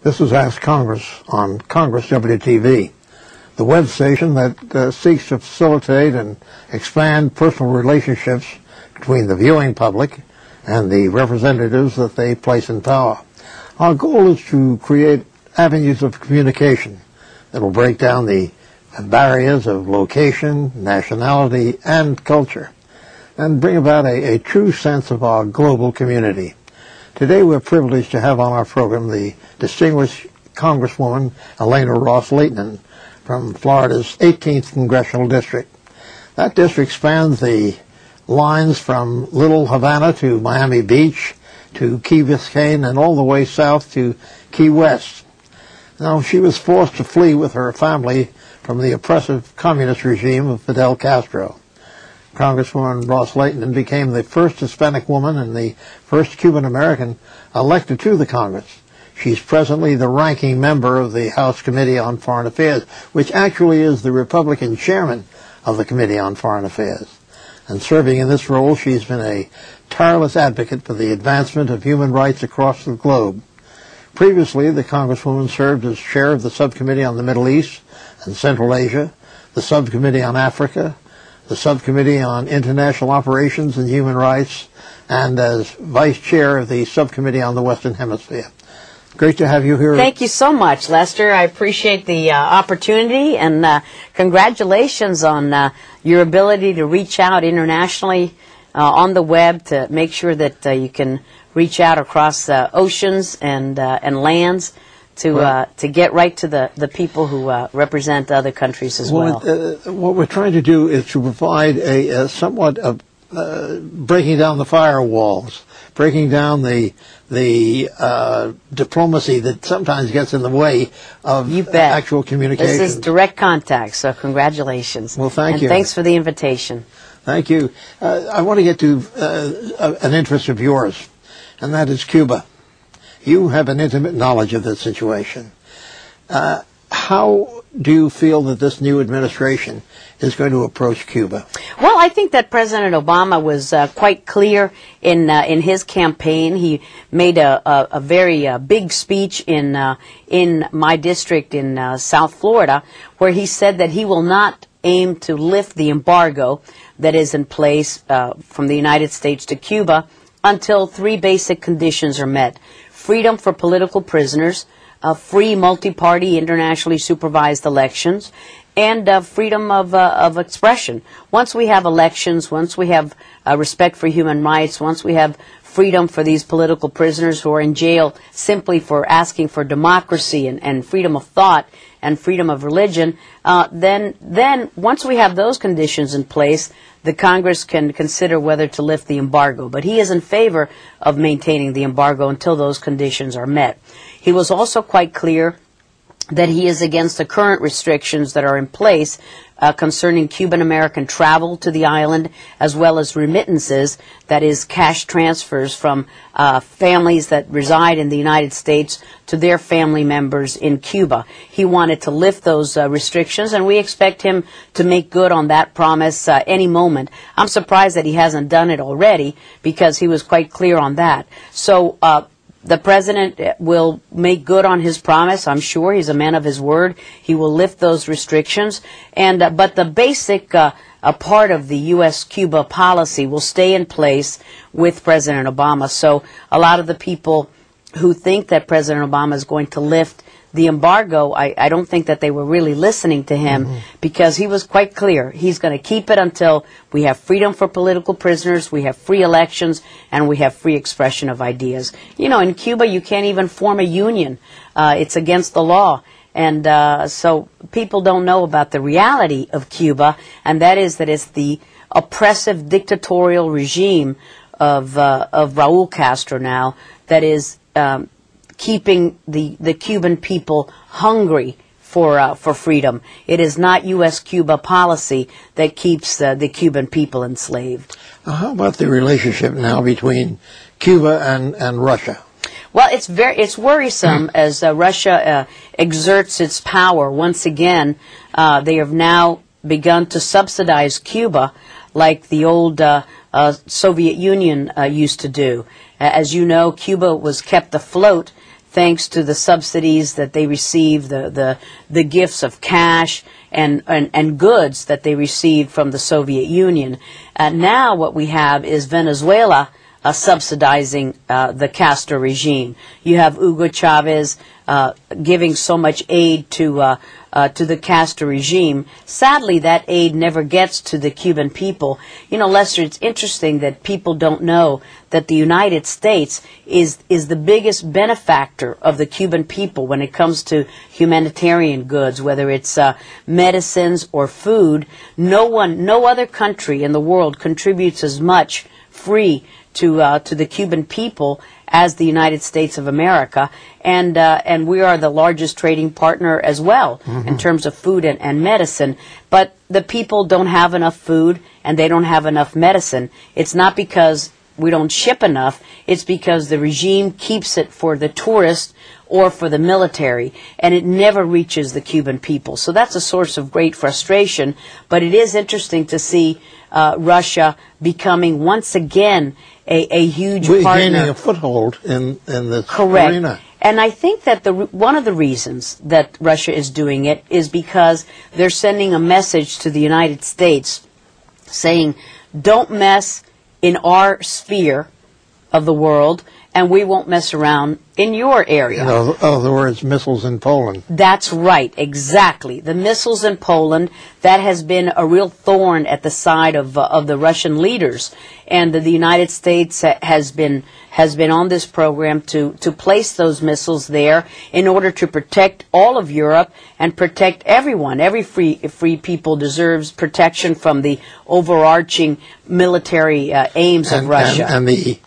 This is Ask Congress on Congress WTV, the web station that seeks to facilitate and expand personal relationships between the viewing public and the representatives that they place in power. Our goal is to create avenues of communication that will break down the barriers of location, nationality, and culture, and bring about a true sense of our global community. Today we're privileged to have on our program the distinguished Congresswoman Elena Ross-Lehtinen from Florida's 18th Congressional District. That district spans the lines from Little Havana to Miami Beach to Key Biscayne and all the way south to Key West. Now, she was forced to flee with her family from the oppressive communist regime of Fidel Castro. Congresswoman Ross-Lehtinen became the first Hispanic woman and the first Cuban American elected to the Congress. She's presently the ranking member of the House Committee on Foreign Affairs, which actually is the Republican chairman of the Committee on Foreign Affairs. And serving in this role, she's been a tireless advocate for the advancement of human rights across the globe. Previously, the Congresswoman served as chair of the Subcommittee on the Middle East and Central Asia, the Subcommittee on Africa, the Subcommittee on International Operations and Human Rights, and as Vice Chair of the Subcommittee on the Western Hemisphere. Great to have you here. Thank you so much, Lester. I appreciate the opportunity, and congratulations on your ability to reach out internationally on the web to make sure that you can reach out across oceans and lands to get right to the people who represent other countries as well. What we're trying to do is to provide a somewhat of breaking down the firewalls, breaking down the diplomacy that sometimes gets in the way of actual communication. This is direct contact, so congratulations. Well, thank you. And thanks for the invitation. Thank you. I want to get to an interest of yours, and that is Cuba. You have an intimate knowledge of this situation. How do you feel that this new administration is going to approach Cuba? Well, I think that President Obama was quite clear in his campaign. He made a very big speech in my district in South Florida, where he said that he will not aim to lift the embargo that is in place from the United States to Cuba until three basic conditions are met: freedom for political prisoners, free multi-party internationally supervised elections, and freedom of expression. Once we have elections, once we have respect for human rights, once we have freedom for these political prisoners who are in jail simply for asking for democracy and freedom of thought and freedom of religion, then once we have those conditions in place, the Congress can consider whether to lift the embargo. But he is in favor of maintaining the embargo until those conditions are met. He was also quite clear that he is against the current restrictions that are in place concerning Cuban-American travel to the island, as well as remittances, that is, cash transfers from families that reside in the United States to their family members in Cuba. He wanted to lift those restrictions, and we expect him to make good on that promise any moment. I'm surprised that he hasn't done it already, because he was quite clear on that. So the President will make good on his promise. I'm sure he's a man of his word. He will lift those restrictions. And but the basic part of the U.S.-Cuba policy will stay in place with President Obama. So a lot of the people who think that President Obama is going to lift the embargo, I don't think that they were really listening to him, because he was quite clear. He's going to keep it until we have freedom for political prisoners, we have free elections, and we have free expression of ideas. You know, in Cuba, you can't even form a union. It's against the law. And so people don't know about the reality of Cuba, and that is that it's the oppressive dictatorial regime of Raul Castro now that is keeping the Cuban people hungry for freedom. It is not U.S.-Cuba policy that keeps the Cuban people enslaved. How about the relationship now between Cuba and Russia? Well, it's worrisome as Russia exerts its power once again. They have now begun to subsidize Cuba like the old Soviet Union used to do. As you know, Cuba was kept afloat thanks to the subsidies that they receive, the gifts of cash and goods that they received from the Soviet Union. Now what we have is Venezuela subsidizing the Castro regime. You have Hugo Chavez giving so much aid to the Castro regime. Sadly, that aid never gets to the Cuban people. You know, Lester, it's interesting that people don't know that the United States is the biggest benefactor of the Cuban people when it comes to humanitarian goods, whether it's medicines or food. No other country in the world contributes as much free to the Cuban people as the United States of America, and we are the largest trading partner as well in terms of food and medicine. But the people don't have enough food and they don't have enough medicine. It's not because we don't ship enough, it's because the regime keeps it for the tourists or for the military, and it never reaches the Cuban people. So that's a source of great frustration, but it is interesting to see Russia becoming once again a huge partner. Gaining a foothold in this Correct. arena. And I think that one of the reasons that Russia is doing it is because they're sending a message to the United States saying, don't mess in our sphere of the world, and we won't mess around in your area. In other words, missiles in Poland. That's right, exactly. The missiles in Poland, that has been a real thorn at the side of the Russian leaders. And the United States has been on this program to place those missiles there in order to protect all of Europe and protect everyone. Every free people deserves protection from the overarching military aims of Russia. And the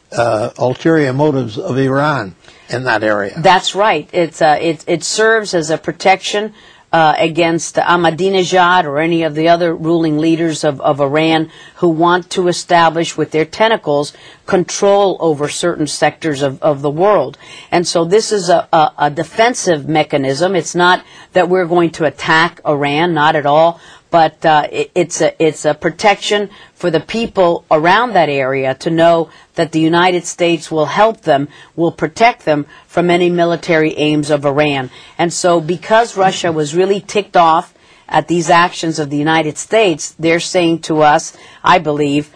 ulterior motives of Iran in that area. That's right. It serves as a protection against Ahmadinejad or any of the other ruling leaders of Iran who want to establish with their tentacles control over certain sectors of the world. And so this is a defensive mechanism. It's not that we're going to attack Iran, not at all, but it's a protection for the people around that area to know that the United States will help them, will protect them from any military aims of Iran. And so because Russia was really ticked off at these actions of the United States, they're saying to us, I believe,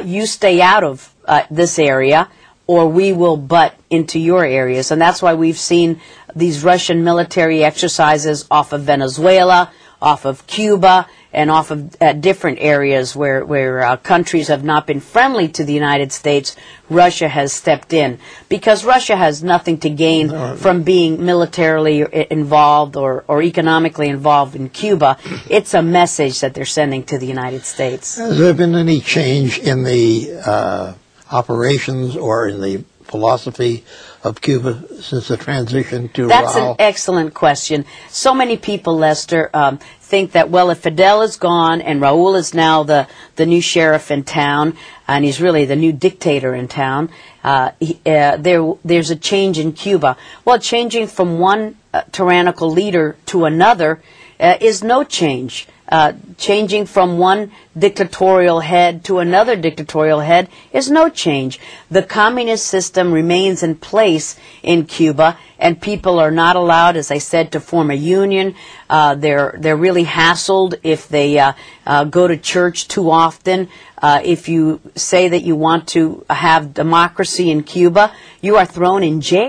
you stay out of this area or we will butt into your areas. And that's why we've seen these Russian military exercises off of Venezuela, off of Cuba, and off of different areas where countries have not been friendly to the United States. Russia has stepped in because Russia has nothing to gain from being militarily involved or economically involved in Cuba. It's a message that they're sending to the United States. Has there been any change in the operations or in the philosophy of Cuba since the transition to Raul? That's an excellent question. So many people, Lester, think that, well, if Fidel is gone and Raul is now the new sheriff in town, and he's really the new dictator in town, there's a change in Cuba. Well, changing from one tyrannical leader to another is no change. Changing from one dictatorial head to another dictatorial head is no change. The communist system remains in place in Cuba, and people are not allowed, as I said, to form a union. They're really hassled if they go to church too often. If you say that you want to have democracy in Cuba, you are thrown in jail.